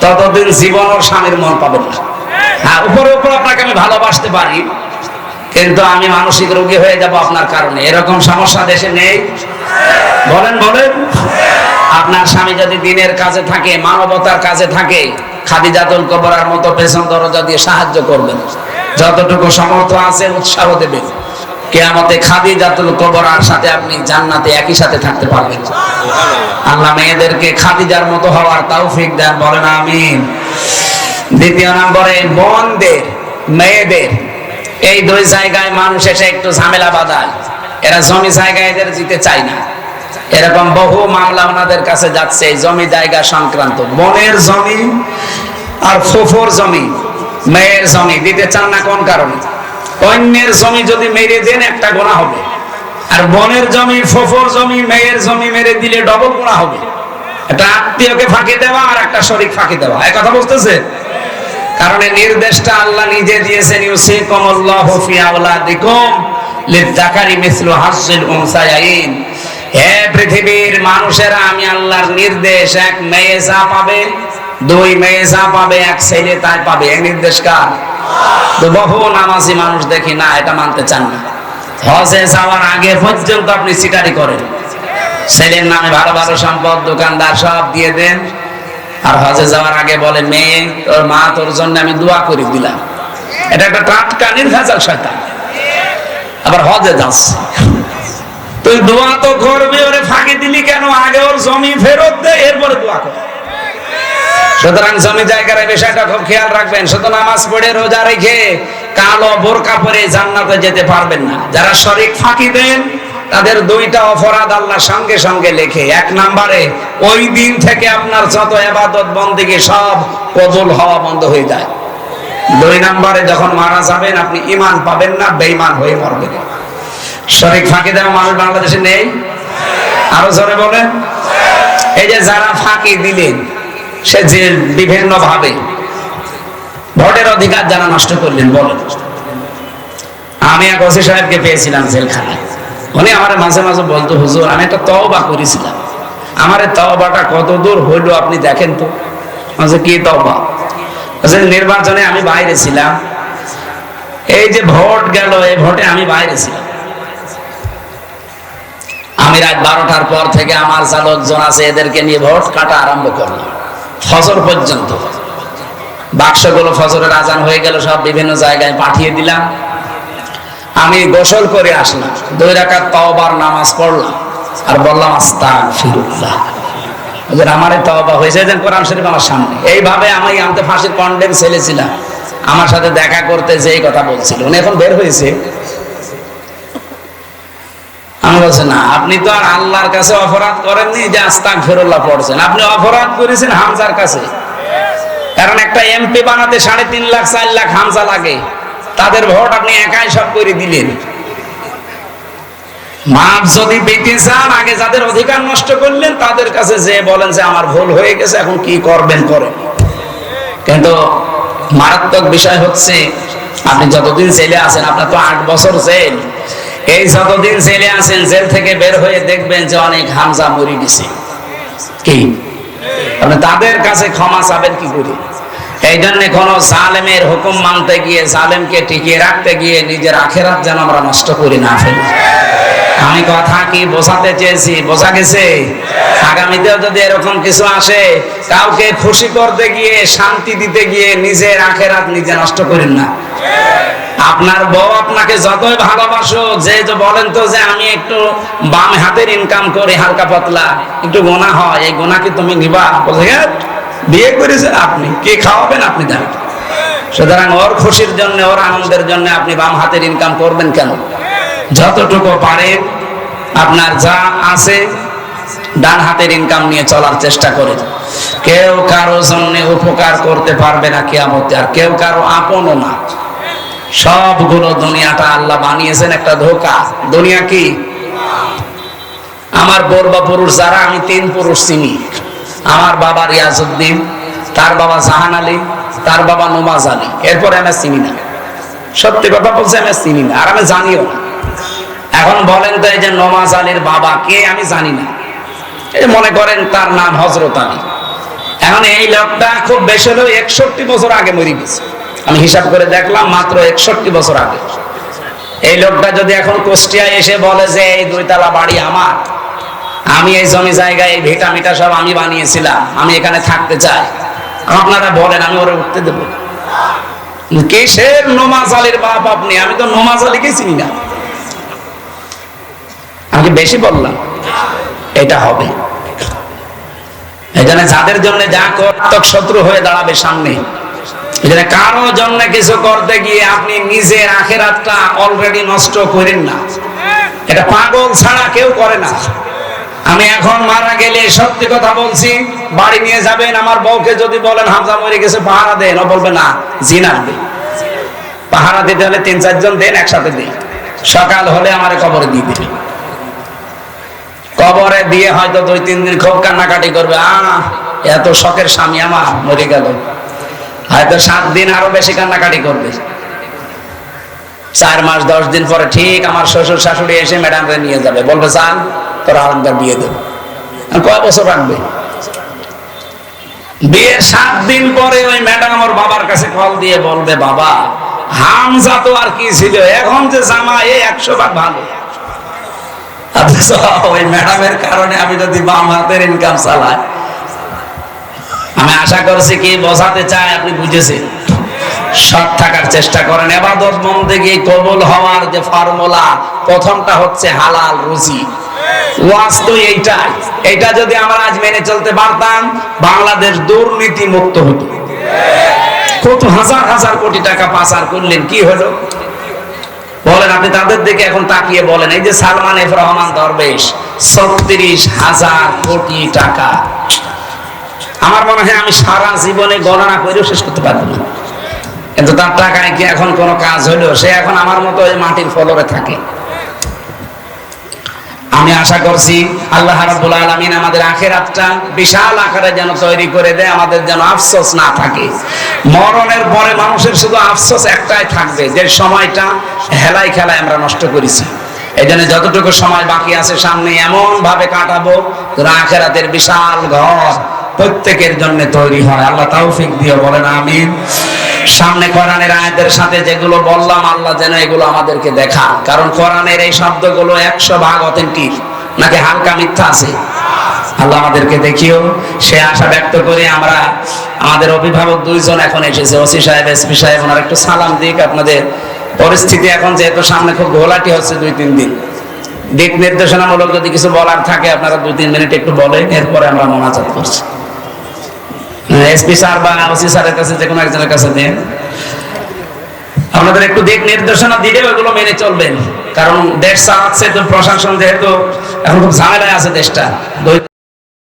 ততদিন জীবন ও স্বামীর মন পাবেন না। হ্যাঁ, উপরে উপর আপনাকে আমি ভালোবাসতে পারি, কিন্তু আমি মানসিক রোগী হয়ে যাব আপনার কারণে। এরকম সমস্যা দেশে নেই? বলেন বলেন। আপনার স্বামী যদি দিনের কাজে থাকে, মানবতার কাজে থাকে, খাদিজাতুল কুবরার মতো পেছন দরজা দিয়ে সাহায্য করবেন, যতটুকু সামর্থ্য আছে উৎসাহ দেবেন। কিয়ামতে খাদিজাতুল কুবরার সাথে আপনি জান্নাতে একই সাথে থাকতে পারবেন। আল্লাহ মেয়েদেরকে খাদিজার মতো হওয়ার তৌফিক দেন, বলেন আমিন। দ্বিতীয় নম্বরে, বোনদের, মেয়েদের, এই দুই জায়গায় মানুষ এসে একটু ঝামেলা বাঁধায়। এরা জমি জায়গা এদের দিতে চায় না। এরকম বহু মামলা ওনাদের কাছে যাচ্ছে জমি জায়গা সংক্রান্ত। বোনের জমি আর ফুফুর জমি, মেয়ের জমি দিতে চান না কোন কারণে? অন্যের জমি যদি মেরে দেন একটা গুনাহ হবে, আর বোনের জমি, ফুফুর জমি, মেয়ের জমি মেরে দিলে ডবল গুনাহ হবে। এটা আত্মীয়কে ফাঁকি দেওয়া আর একটা শরীক ফাঁকি দেওয়া। এই কথা বুঝতেছে? কারণ এই নির্দেশটা আল্লাহ নিজে দিয়েছেন, ইউসিকুমুল্লাহু ফি আওলাদিকুম লিযাকারি মিসলু হাজ্জিল উনসায়াইন। হে পৃথিবীর মানুষেরা, আমি আল্লাহর নির্দেশ, এক মেয়ে যা পাবে, দুই মেয়ে যা পাবে, এক ছেলে তাই পাবে। এই নির্দেশ কার? তো বহু নামাজি মানুষ দেখি না, এটা মানতে চান না। হজে যাওয়ার আগে পর্যন্ত আপনি চিটারি করেন, ছেলের নামে ভালো ভালো সম্পদ, দোকানদার সব দিয়ে দেন, আর হজে যাওয়ার আগে বলে, মেয়ে তোর মা তোর জন্য আমি দোয়া করে দিলাম। এটা একটা টাটকা নির্ভেজাল শয়তান। আবার হজে যাচ্ছে, তুই দোয়া তো করবি, ওরে ফাঁকি দিলি কেন? আগে ওর জমি ফেরত দে, এরপরে দোয়া কর। সুতরাং জমি জায়গার বিষয়টা খুব খেয়াল রাখবেন। শুধু নামাজ পড়ে রোজা রেখে কালো বোরকা পরে জান্নাতে যেতে পারবেন না। যারা শরীক ফাঁকি দেন তাদের দুইটা অপরাধ আল্লাহ সঙ্গে সঙ্গে লেখে। এক নম্বরে ওই দিন থেকে আপনার যত ইবাদত বন্দেগী সব কবুল হওয়া বন্ধ হয়ে যায়। দুই নম্বরে যখন মারা যাবেন আপনি ঈমান পাবেন না, বেঈমান হয়ে মরবেন। শরীক ফাঁকি দেওয়া মানুষ বাংলাদেশে নেই? আরো জোরে বলেন। এই যে যারা ফাঁকি দিলেন, সে যে বিভিন্ন ভাবে ভোটের অধিকার যারা নষ্ট করলেন, বলেন। আমি এক ওসি সাহেবকে পেয়েছিলাম জেলখানায়। উনি আমার মাঝে মাঝে বলতো, হুজুর আমি একটা তওবা করেছিলাম, আমার তওবাটা কত দূর হইলো আপনি দেখেন তো। মাঝে কি তওবা? নির্বাচনে আমি বাইরে ছিলাম, এই যে ভোট গেল, এই ভোটে আমি বাইরে ছিলাম। আমি রাত 12টার পর থেকে আমার যা লোকজন আছে এদেরকে নিয়ে ভোট কাটা আরম্ভ করলাম ফজর পর্যন্ত। বাক্সগুলো ফজরের আজান হয়ে গেল, সব বিভিন্ন জায়গায় পাঠিয়ে দিলাম। আমি গোসল করে আসলাম, 2 রাকাত তওবার নামাজ পড়লাম আর বললাম আস্তাগফিরুল্লাহ। আমার তওবা হয়েছে, যে কোরআন শরীফ আমার সামনে। এইভাবে আমি আনতে ফাঁসির কন্ডেম ছেলেছিলাম, আমার সাথে দেখা করতে যেই কথা বলছিল, উনি এখন বের হয়েছে। আমি বলছি না, আপনি তো আর আল্লাহর কাছে অপরাধ করেননি যে আস্তাগফিরুল্লাহ পড়ছেন, আপনি অপরাধ করেছেন হামজার কাছে। কারণ একটা এমপি বানাতে 3.5 লাখ 4 লাখ হামজা লাগে, তাদের ভোট আপনি একাই সব করে দিলেন। মাপ যদি পেতে চান, আগে যাদের অধিকার নষ্ট করলেন তাদের কাছে যে বলেন যে আমার ভুল হয়ে গেছে, এখন কি করবেন করেন। কিন্তু মারাত্মক বিষয় হচ্ছে, আপনি যতদিন জেলে আছেন, আপনার তো 8 বছর জেল, এই যতদিন জেলে আছেন, জেল থেকে বের হয়ে দেখবেন যে অনেক হামজা মরে গেছে। কি আপনি তাদের কাছে ক্ষমা চাবেন কি করে? এই জন্য কোন জালেমের হুকুম মানতে গিয়ে, জালেমকে টিকিয়ে রাখতে গিয়ে নিজের আখেরাত যেন আমরা নষ্ট করি না ফেলি। আমি কথা কি বোঝাতে চেয়েছি? বোঝা গেছে? আগামীতেও যদি এরকম কিছু আসে, কাউকে খুশি করতে গিয়ে, শান্তি দিতে গিয়ে নিজের আখেরাত নিজে নষ্ট করেন না। আপনার বউ আপনাকে যতই ভালোবাসো, যে বলেন তো যে আমি একটু বাম হাতের ইনকাম করি, হালকা পাতলা একটু গোনা হয়, এই গোনা কি তুমি নিবা? বিয়ে করেছেন আপনি, কে খাওয়াবেন আপনি দেন। সুতরাং ওর খুশির জন্য, ওর আনন্দের জন্য আপনি বাম হাতের ইনকাম করবেন কেন? যতটুকু পারেন আপনার যা আছে ডান হাতের ইনকাম নিয়ে চলার চেষ্টা করেন। কেউ কারো জন্য উপকার করতে পারবে না কিয়ামতে, আর কেউ কারো আপনও না। সবগুলো দুনিয়াটা আল্লাহ বানিয়েছেন একটা ধোঁকা। দুনিয়া কি? আমার পূর্বপুরুষ যারা, আমি 3 পুরুষ চিনি। আমার বাবা রিয়াজউদ্দিন, তার বাবা জাহান আলী, তার বাবা নমাজ আলী, এরপরে আমি চিনি না। সত্যি কথা বলছি, আমি চিনি না, আর আমি জানিও না। এখন বলেন তো, এই যে নমাজ আলীর বাবা কে আমি জানি না। এই মনে করেন তার নাম হযরত আলী। এখন এই লোকটা খুব বেশি হলেও 61 বছর আগে মরে গেছে। আমি হিসাব করে দেখলাম, মাত্র 61 বছর আগে। এই লোকটা যদি এখন কুষ্টিয়ায় এসে বলে যে এই 2 তলা বাড়ি আমার, আমি এই জমি জায়গায় এই ভিটা মিটা সব আমি বানিয়েছিলাম, আমি এখানে থাকতে চাই, আপনারা বলেন আমি ওরে উঠতে দেবো? কিসের নমাজ আলীর বাপ আপনি? আমি তো নমাজ আলীকে চিনি না। আমি বেশি বললাম? এটা হবে। এই জন্য যাদের জন্য যা কর্তক শত্রু হয়ে দাঁড়াবে সামনে, এই জন্য কারো জন্য কিছু করতে গিয়ে আপনি নিজের আখেরাতটা অলরেডি নষ্ট করেন না। এটা পাগল ছাড়া কেউ করে না। আমি এখন মারা গেলে সত্যি কথা বলছি, বাড়ি নিয়ে যাবেন, আমার বউকে যদি বলেন হামজা মরে গেছে পাহারা দেন, ও বলবে না, জিনার দেন। পাহারা দিতে হলে 3-4 জন দেন, একসাথে দেন। সকাল হলে আমার কবরে দিয়ে দেবে। কবরে দিয়ে হয়তো 2-3 দিন খুব কান্নাকাটি করবে, এত শখের স্বামী আমার মরে গেল। হয়তো 7 দিন আরো বেশি কান্নাকাটি করবে। 4 মাস 10 দিন পরে ঠিক আমার শ্বশুর শাশুড়ি এসে ম্যাডামকে নিয়ে যাবে, বলবে চাল তোর আলাদা বিয়ে দেবো। কয় বছর রাখবে? বিয়ের 7 দিন পরে ওই ম্যাডাম আমার বাবার কাছে কল দিয়ে বলবে, বাবা হামজা তো আর কি ছিল, এখন যে জামা এই 100 ভাগ ভালো। ওই ম্যাডামের কারণে আমি যদি বাম হাতের ইনকাম চালাই। আমি আশা করছি কি বোঝাতে চাই আপনি বুঝেছেন। সৎ থাকার চেষ্টা করেন। ইবাদত বন্দেগী কবুল হওয়ার যে ফর্মুলা, প্রথমটা হচ্ছে হালাল রুজি। ওয়াজ তো এইটাই। এটা যদি আমরা আজ মেনে চলতে পারতাম, বাংলাদেশ দুর্নীতি মুক্ত হতো। কত হাজার হাজার কোটি টাকা পাচার করলেন, কি হলো বলেন? আপনি তাদের দিকে এখন তাকিয়ে বলেন, এই যে সালমান এফ রহমান দরবেশ 36,000 কোটি টাকা, আমার মনে হয় আমি সারা জীবনে গণনা করেও শেষ করতে পারবো না। কিন্তু তার টাকায় কি এখন কোনো কাজ হলো? সে এখন আমার মতো ওই মাটির ফলরে থাকে। আমি আশা করছি আল্লাহ রাব্বুল আলামিন আমাদের আখিরাতটা বিশাল আকারে যেন তৈরি করে দেয়, আমাদের যেন আফসোস না থাকে। মরণের পরে মানুষের শুধু আফসোস একটাই থাকবে, যে সময়টা হেলাই খেলায় আমরা নষ্ট করেছি। এই জন্য যতটুকু সময় বাকি আছে সামনে এমন ভাবে কাটাবো যেন আখিরাতের বিশাল ঘর প্রত্যেকের জন্য তৈরি হয়। আল্লাহ তৌফিক দিয়ে বলেন আমিন। সামনে কোরআনের আয়াতের সাথে যেগুলো বললাম, আল্লাহ যেন এগুলো আমাদেরকে দেখান, কারণ কোরআনের এই শব্দগুলো 100% অথেন্টিক নাকি হালকা মিথ্যা আছে? আল্লাহ আমাদেরকে দেখিও, সে আশা ব্যক্ত করে আমরা আমাদের অভিভাবক দুইজন এখন এসেছে, ওসি সাহেব, এসপি সাহেব, ওনার একটু সালাম দিক। আপনাদের পরিস্থিতি এখন যেহেতু সামনে খুব ঘোলাটি হচ্ছে 2-3 দিন, দিক নির্দেশনামূলক যদি কিছু বলার থাকে আপনারা 2-3 মিনিট একটু বলেন, এরপরে আমরা মোনাজাত করছি। এসপি স্যার বা ওসি স্যারের কাছে যে কোনো একজনের কাছে দেন, আপনাদের একটু দিক নির্দেশনা দিলে ওইগুলো মেনে চলবেন, কারণ দেশ চালাচ্ছে তো প্রশাসন, যেহেতু এখন খুব ঝামেলায় আছে দেশটা।